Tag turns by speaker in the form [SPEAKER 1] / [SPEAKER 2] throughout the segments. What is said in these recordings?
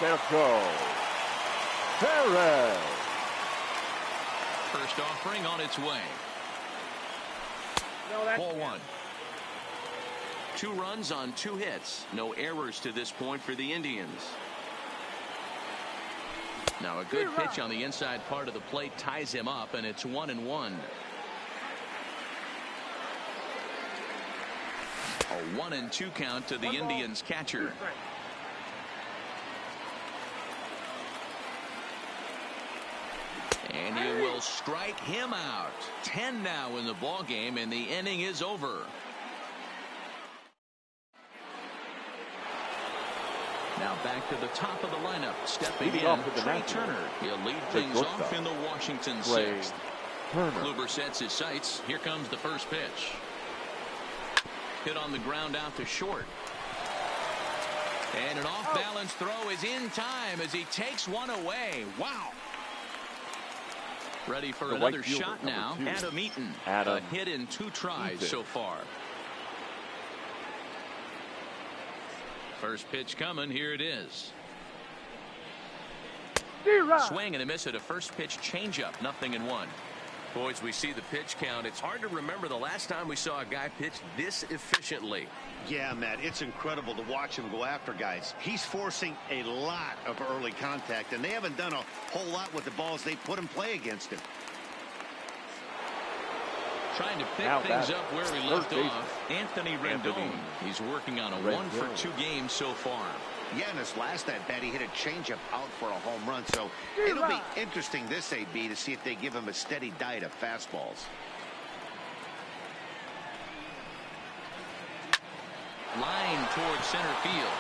[SPEAKER 1] Alberto Perez.
[SPEAKER 2] First offering on its way. Ball one. 2 runs on 2 hits. No errors to this point for the Indians. Now a good pitch on the inside part of the plate ties him up, and it's 1-1. A 1-2 count to the Indians catcher. And he will strike him out. 10 now in the ball game, and the inning is over. Now back to the top of the lineup. Stepping in, Trey Turner. He'll lead things off in the Washington 6th. Kluber sets his sights. Here comes the first pitch. Hit on the ground out to short. And an off-balance throw is in time as he takes one away. Wow. Ready for another shot now. Adam Eaton. A hit in 2 tries so far. First pitch coming. Here it is. Swing and a miss at a first pitch changeup. 0-1. Boys, we see the pitch count. It's hard to remember the last time we saw a guy pitch this efficiently.
[SPEAKER 3] Yeah, Matt, it's incredible to watch him go after guys. He's forcing a lot of early contact, and they haven't done a whole lot with the balls they put in play against him.
[SPEAKER 2] Trying to pick things up where he left off. Anthony Rendon. He's working on a 1-for-2 game so far.
[SPEAKER 3] Yeah, in his last at bat, he hit a changeup out for a home run. So it'll be interesting this AB to see if they give him a steady diet of fastballs.
[SPEAKER 2] Line towards center field.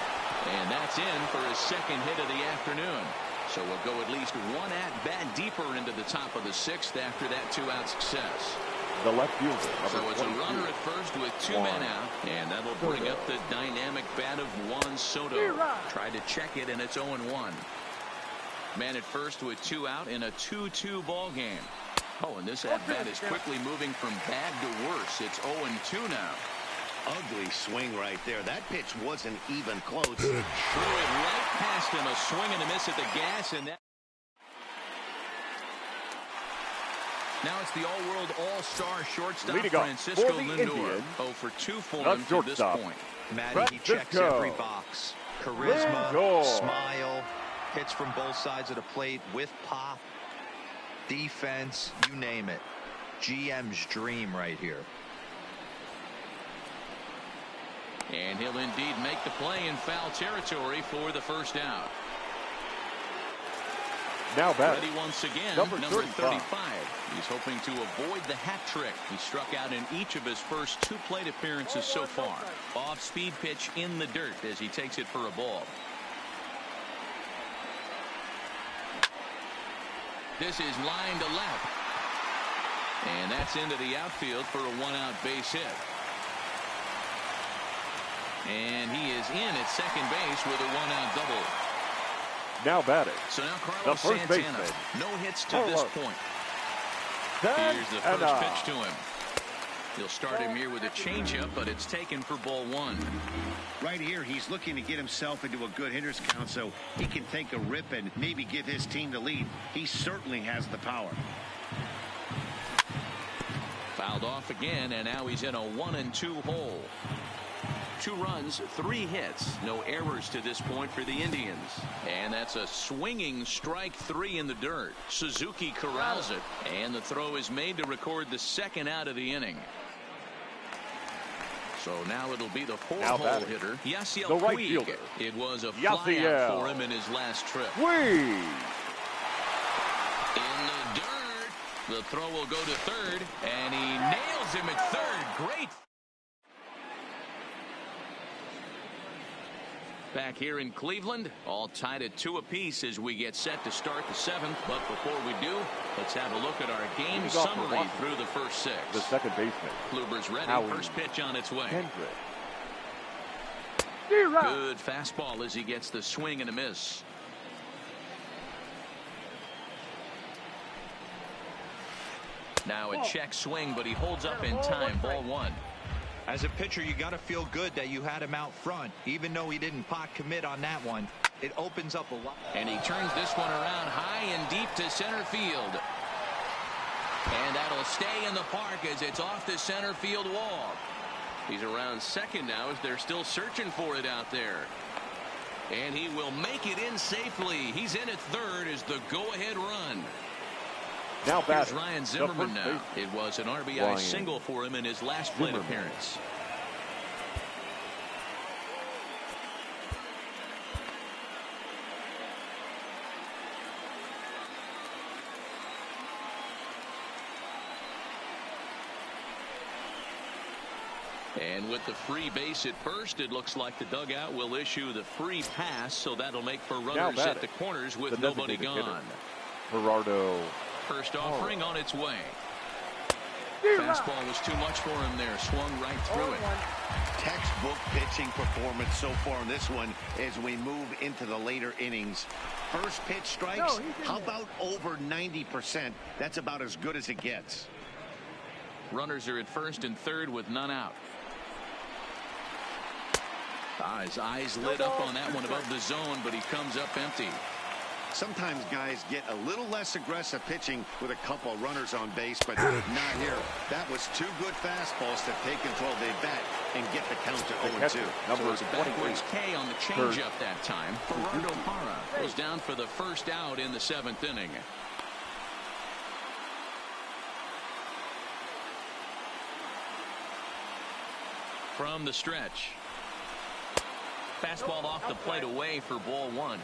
[SPEAKER 2] And that's in for his second hit of the afternoon. So we'll go at least 1 at-bat deeper into the top of the 6th after that 2-out success.
[SPEAKER 1] The left fielder.
[SPEAKER 2] So it's a runner at first with 2 men out, and that'll bring up the dynamic bat of Juan Soto. Tried to check it, and it's 0-1. Man at first with 2 out in a 2-2 ball game. Oh, and this at bat is quickly moving from bad to worse. It's 0-2 now.
[SPEAKER 3] Ugly swing right there. That pitch wasn't even close.
[SPEAKER 2] Threw it right past him. A swing and a miss at the gas, and that. Now it's the all-world all-star shortstop Francisco Lindor. 0-for-2 for him to this point.
[SPEAKER 4] Matty, he checks every box. Charisma, smile, hits from both sides of the plate with pop, defense, you name it. GM's dream right here.
[SPEAKER 2] And he'll indeed make the play in foul territory for the first out.
[SPEAKER 1] Now back.
[SPEAKER 2] Ready once again, number 35. He's hoping to avoid the hat trick. He struck out in each of his first 2 plate appearances so far. Off-speed pitch in the dirt as he takes it for a ball. This is line to left. And that's into the outfield for a 1-out base hit. And he is in at second base with a 1-out double.
[SPEAKER 1] Now batting.
[SPEAKER 2] So now Carlos Santana. No hits to this point. Here's the first pitch to him. He'll start him here with a changeup, but it's taken for ball 1.
[SPEAKER 3] Right here, he's looking to get himself into a good hitter's count so he can take a rip and maybe give his team the lead. He certainly has the power.
[SPEAKER 2] Fouled off again, and now he's in a 1-2 hole. 2 runs, 3 hits, no errors to this point for the Indians. And that's a swinging strike 3 in the dirt. Suzuki corrals it, and the throw is made to record the second out of the inning. So now it'll be the 4-hole hitter, Yasiel
[SPEAKER 1] the right
[SPEAKER 2] Puig.
[SPEAKER 1] fielder.
[SPEAKER 2] It was a flyout for him in his last trip.
[SPEAKER 1] Puig.
[SPEAKER 2] In the dirt, the throw will go to third, and he nails him at third. Great. Back here in Cleveland, all tied at 2 apiece as we get set to start the 7th. But before we do, let's have a look at our game summary through the first 6.
[SPEAKER 1] The second baseman.
[SPEAKER 2] Kluber's ready. First pitch on its way. Good fastball as he gets the swing and a miss. Now a check swing, but he holds up in time. Ball 1.
[SPEAKER 4] As a pitcher, you got to feel good that you had him out front, even though he didn't pot commit on that one. It opens up a lot.
[SPEAKER 2] And he turns this one around high and deep to center field. And that'll stay in the park as it's off the center field wall. He's around second now as they're still searching for it out there. And he will make it in safely. He's in at third as the go-ahead run.
[SPEAKER 1] Now
[SPEAKER 2] Here's Ryan Zimmerman now. It was an RBI single for him in his last plate appearance. And with the free base at first, it looks like the dugout will issue the free pass, so that'll make for runners at the corners with nobody gone.
[SPEAKER 1] Gerardo.
[SPEAKER 2] First offering on its way. Fastball was too much for him there. Swung right through it.
[SPEAKER 3] Textbook pitching performance so far in this one as we move into the later innings. First pitch strikes. How about over 90%? That's about as good as it gets.
[SPEAKER 2] Runners are at first and third with none out. His eyes lit up on that one above the zone, but he comes up empty.
[SPEAKER 3] Sometimes guys get a little less aggressive pitching with a couple of runners on base, but not here. That was two good fastballs to take control of the bat and get the count to 0-2.
[SPEAKER 2] So it's a backwards K on the changeup that time. Gerardo Parra goes down for the first out in the 7th inning. From the stretch. Fastball off the plate away for ball one.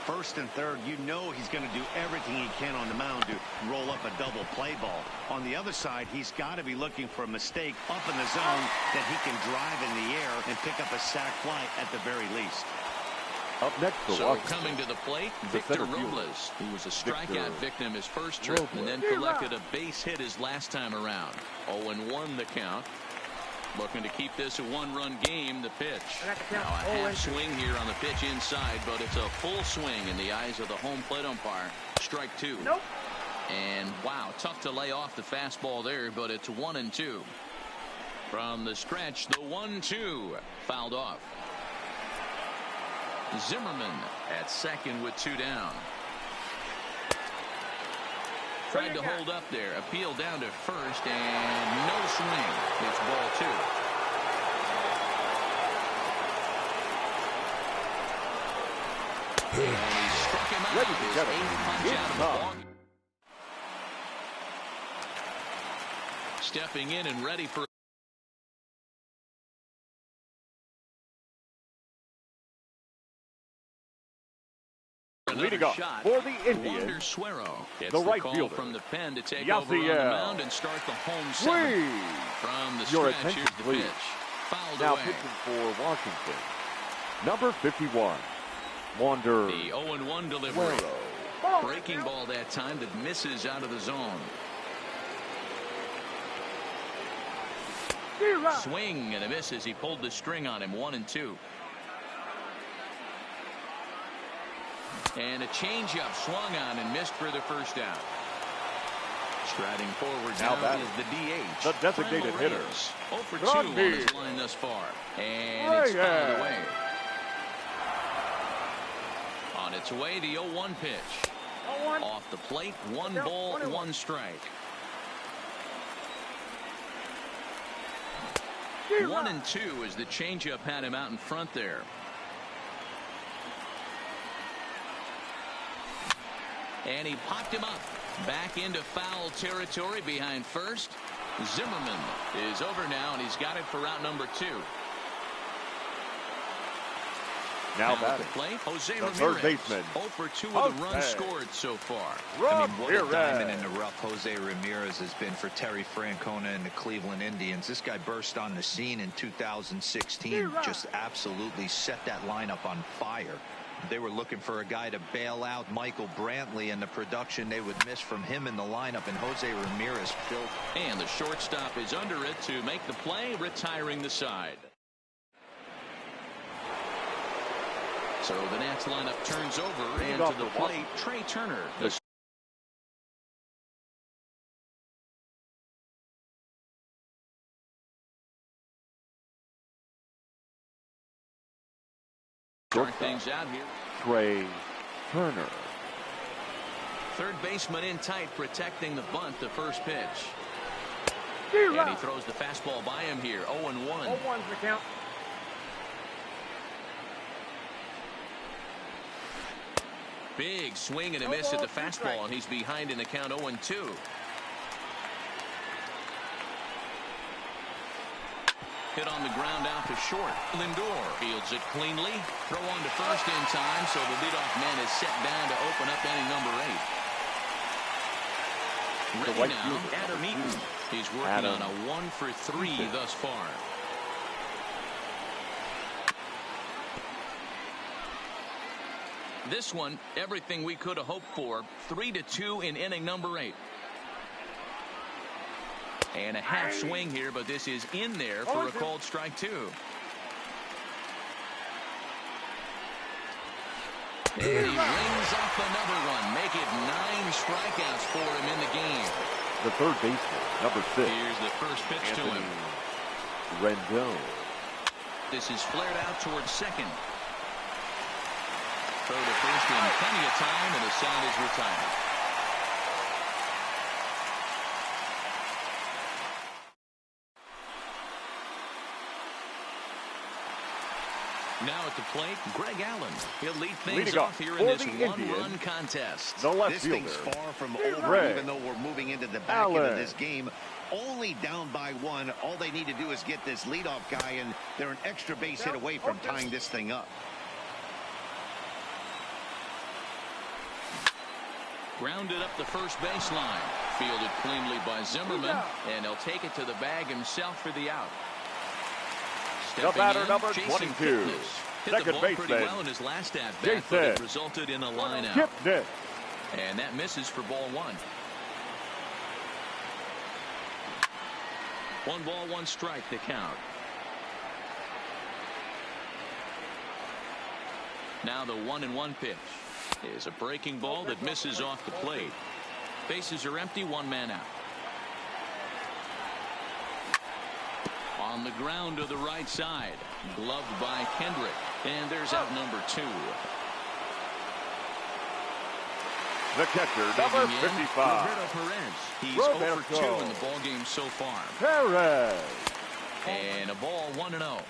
[SPEAKER 3] First and third, you know he's going to do everything he can on the mound to roll up a double play ball. On the other side, he's got to be looking for a mistake up in the zone that he can drive in the air and pick up a sac fly at the very least.
[SPEAKER 1] Up next for Washington.
[SPEAKER 2] Coming to the plate, Victor Robles, who was a strikeout victim his first trip and then collected a base hit his last time around. 0-1 the count. Looking to keep this a one-run game. The pitch. Now a half swing here on the pitch inside, but it's a full swing in the eyes of the home plate umpire. Strike two. And wow, tough to lay off the fastball there, but it's 1-2. From the stretch, the 1-2 fouled off. Zimmerman at second with two down. Tried to hold up there. Appeal down to first, and no swing. It's ball two. And he struck him out. His 8th punch out of the ball. Stepping in and ready for
[SPEAKER 1] leading up for the Indians,
[SPEAKER 2] It's
[SPEAKER 1] the right
[SPEAKER 2] call
[SPEAKER 1] fielder
[SPEAKER 2] from the pen to take over on the mound and start the home seventh. From the stretch, here's the pitch. Fouled
[SPEAKER 1] now
[SPEAKER 2] away.
[SPEAKER 1] pitching for Washington, number 51, Wander.
[SPEAKER 2] The 0-1 delivery. Breaking ball that time that misses out of the zone. Swing and a miss as he pulled the string on him. 1-2. And a changeup swung on and missed for the first out. Striding forward now is the DH.
[SPEAKER 1] The designated hitter.
[SPEAKER 2] 0 for 2 on his line thus far. And it's fouled away. On its way, the 0-1 pitch. Off the plate, 1 ball, 1 strike. 1-2 as the changeup had him out in front there. And he popped him up. Back into foul territory behind first. Zimmerman is over now, and he's got it for out number 2.
[SPEAKER 1] Now
[SPEAKER 2] at the plate, Jose Ramirez.
[SPEAKER 1] Third baseman.
[SPEAKER 2] 0 for 2 of the runs scored so far.
[SPEAKER 4] I mean, what a diamond in the rough Jose Ramirez has been for Terry Francona and the Cleveland Indians. This guy burst on the scene in 2016. Just absolutely set that lineup on fire. They were looking for a guy to bail out Michael Brantley, and the production they would miss from him in the lineup, and Jose Ramirez filled.
[SPEAKER 2] And the shortstop is under it to make the play, retiring the side. So the Nats lineup turns over, and to the plate, Trey Turner. Start things out here.
[SPEAKER 1] Trey Turner.
[SPEAKER 2] Third baseman in tight, protecting the bunt, the first pitch. And he throws the fastball by him here. 0-1.
[SPEAKER 1] 0-1's the count.
[SPEAKER 2] Big swing and a miss at the fastball, and he's behind in the count. 0-2. Hit on the ground out to short. Lindor fields it cleanly. Throw on to first in time, so the leadoff man is set down to open up inning number 8. Ready now, Adam Eaton. He's working on a 1-for-3 thus far. This one, everything we could have hoped for. 3-2 in inning number 8. And a half swing here, but this is in there for a called strike 2. And he rings off another one. Make it 9 strikeouts for him in the game.
[SPEAKER 1] The third baseman, number 6.
[SPEAKER 2] Here's the first pitch to him.
[SPEAKER 1] Rendon.
[SPEAKER 2] This is flared out towards second. Throw to first in plenty of time, and the side is retired. Now at the plate, Greg Allen. He'll lead things off here in this one-run contest.
[SPEAKER 1] The left
[SPEAKER 3] this
[SPEAKER 1] fielder.
[SPEAKER 3] thing's far from over, even though we're moving into the back end of this game. Only down by 1. All they need to do is get this leadoff guy, and they're an extra base hit away from tying this thing up.
[SPEAKER 2] Grounded up the first baseline. Fielded cleanly by Zimmerman, and he'll take it to the bag himself for the out.
[SPEAKER 1] The batter, number 22.
[SPEAKER 2] Hit the ball pretty well in his last at-bat, but it resulted in a line out. And that misses for ball 1. 1 ball, 1 strike to count. Now the 1-1 pitch is a breaking ball that misses off the plate. Bases are empty, 1 man out. On the ground to the right side. Gloved by Kendrick. And there's out number 2.
[SPEAKER 1] The catcher, number 55.
[SPEAKER 2] Roberto Perez. He's 0 for 2 in the ballgame so far.
[SPEAKER 1] Perez.
[SPEAKER 2] And a ball, 1-0.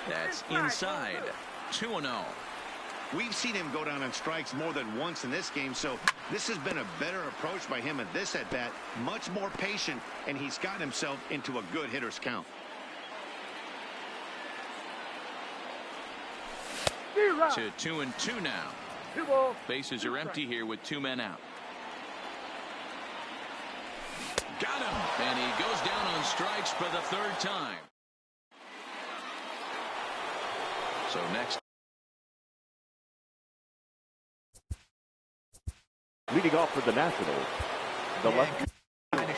[SPEAKER 2] That's inside. 2-0.
[SPEAKER 3] We've seen him go down on strikes more than once in this game, so this has been a better approach by him at this at-bat. Much more patient, and he's gotten himself into a good hitter's count.
[SPEAKER 2] To 2-2 now. Bases are empty here with 2 men out. Got him, and he goes down on strikes for the 3rd time. So next.
[SPEAKER 1] Leading off for the Nationals, the left
[SPEAKER 2] fielder,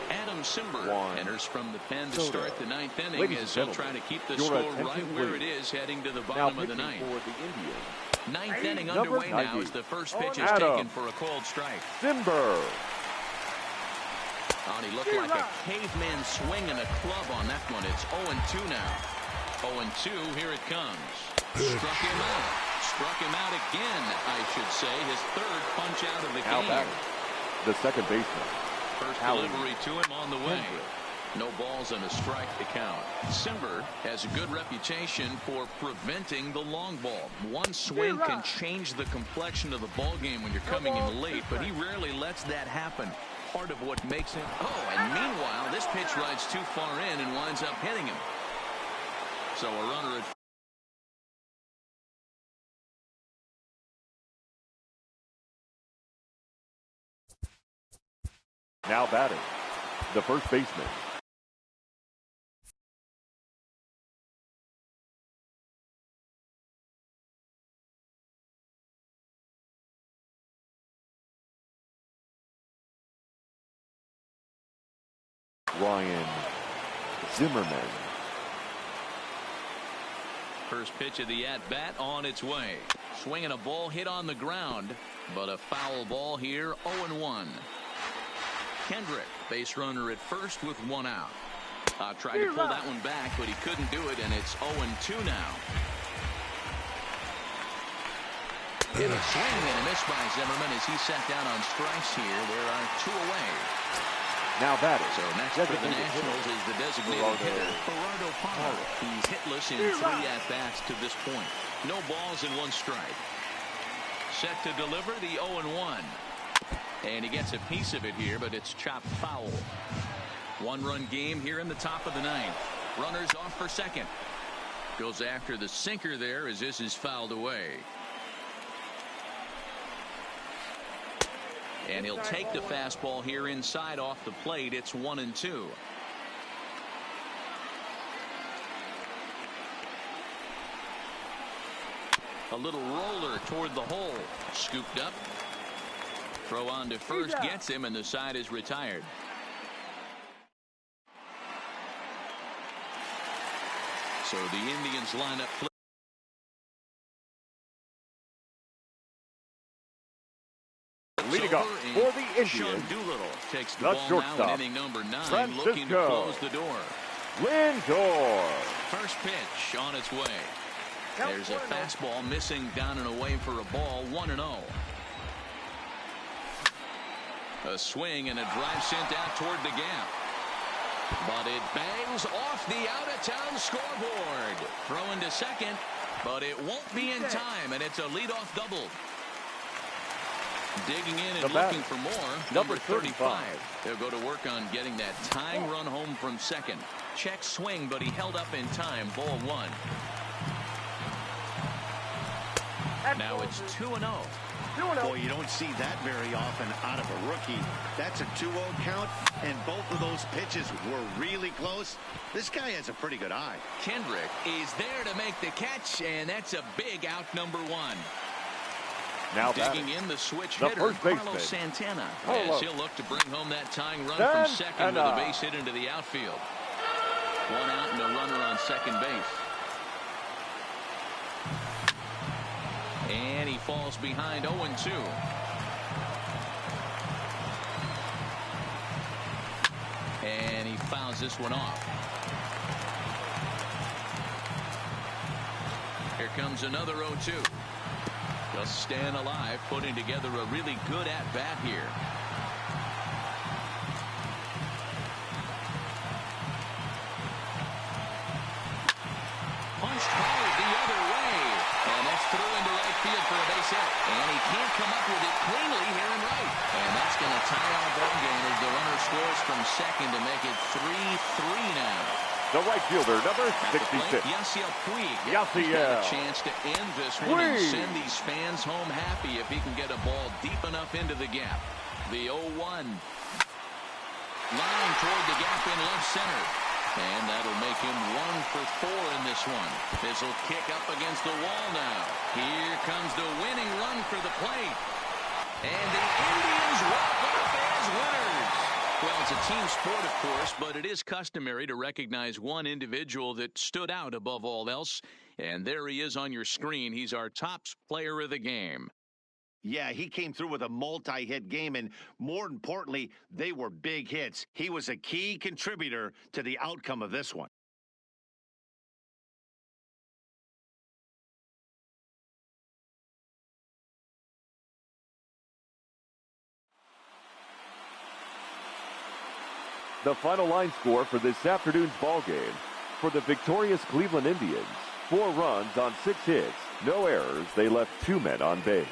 [SPEAKER 2] Adam Simber enters from the pen to start the 9th inning as he'll try to keep the score right where it is heading to the bottom of the 9th. 9th inning underway now as the first pitch is taken for a called strike.
[SPEAKER 1] Simber.
[SPEAKER 2] Oh, he looked like a caveman swinging a club on that one. It's 0-2 now. 0-2, here it comes. Struck him out. Struck him out again, I should say. His 3rd punch out of the game.
[SPEAKER 1] The second baseman.
[SPEAKER 2] First delivery to him on the way. No balls and a strike to count. Simber has a good reputation for preventing the long ball. One swing can change the complexion of the ball game when you're coming in late, but he rarely lets that happen. Part of what makes him. Oh, and meanwhile, this pitch rides too far in and winds up hitting him. So a runner at
[SPEAKER 1] now batting, the first baseman. Ryan Zimmerman.
[SPEAKER 2] First pitch of the at-bat on its way. Swinging a ball hit on the ground, but a foul ball here, 0-1. Kendrick, base runner at first with 1 out. Tried to pull that one back, but he couldn't do it, and it's 0-2 now. In a swing and a miss by Zimmerman as he sat down on strikes here. There are 2 away.
[SPEAKER 1] Now that is
[SPEAKER 2] so next for the Nationals is the designated hitter, Gerardo Parra. He's hitless in 3 at-bats to this point. No balls and 1 strike. Set to deliver the 0-1. And he gets a piece of it here, but it's chopped foul. 1-run game here in the top of the 9th. Runners off for second. Goes after the sinker there as this is fouled away. And he'll take the fastball here inside off the plate. It's 1-2. A little roller toward the hole. Scooped up. Throw on to first gets him, and the side is retired. So the Indians line up.
[SPEAKER 1] Leading up for the Indians,
[SPEAKER 2] takes the ball now in inning number 9, looking to close the door.
[SPEAKER 1] Lindor.
[SPEAKER 2] First pitch on its way. There's a fastball missing down and away for a ball. 1-0. A swing and a drive sent out toward the gap. But it bangs off the out-of-town scoreboard. Throwing to second, but it won't be in time, and it's a leadoff double. Digging in and looking for more, number 35. They'll go to work on getting that tying run home from second. Check swing, but he held up in time. Ball 1. Now it's 2-0.
[SPEAKER 3] Boy, you don't see that very often out of a rookie. That's a 2-0 count, and both of those pitches were really close. This guy has a pretty good eye.
[SPEAKER 2] Kendrick is there to make the catch, and that's a big out, number 1.
[SPEAKER 1] Now
[SPEAKER 2] digging in the switch hitter, Carlos Santana, as he'll look to bring home that tying run from second with a base hit into the outfield. 1 out and a runner on second base. And he falls behind 0-2. And he fouls this one off. Here comes another 0-2. Just staying alive, putting together a really good at-bat here. Punched hard the other way. And that's through into right field for a base hit. And he can't come up with it cleanly here in right. And that's going to tie our ball game as the runner scores from second to make it 3-3 now.
[SPEAKER 1] The right fielder, number 66.
[SPEAKER 2] Yasiel Puig.
[SPEAKER 1] Yasiel.
[SPEAKER 2] A chance to end this one and send these fans home happy if he can get a ball deep enough into the gap. The 0-1. Line toward the gap in left center. And that'll make him 1 for 4 in this one. This will kick up against the wall now. Here comes the winning run for the plate. And the Indians walk off as winners. Well, it's a team sport, of course, but it is customary to recognize one individual that stood out above all else. And there he is on your screen. He's our top player of the game.
[SPEAKER 3] Yeah, he came through with a multi-hit game, and more importantly, they were big hits. He was a key contributor to the outcome of this one.
[SPEAKER 1] The final line score for this afternoon's ball game for the victorious Cleveland Indians: 4 runs on 6 hits, no errors. They left 2 men on base.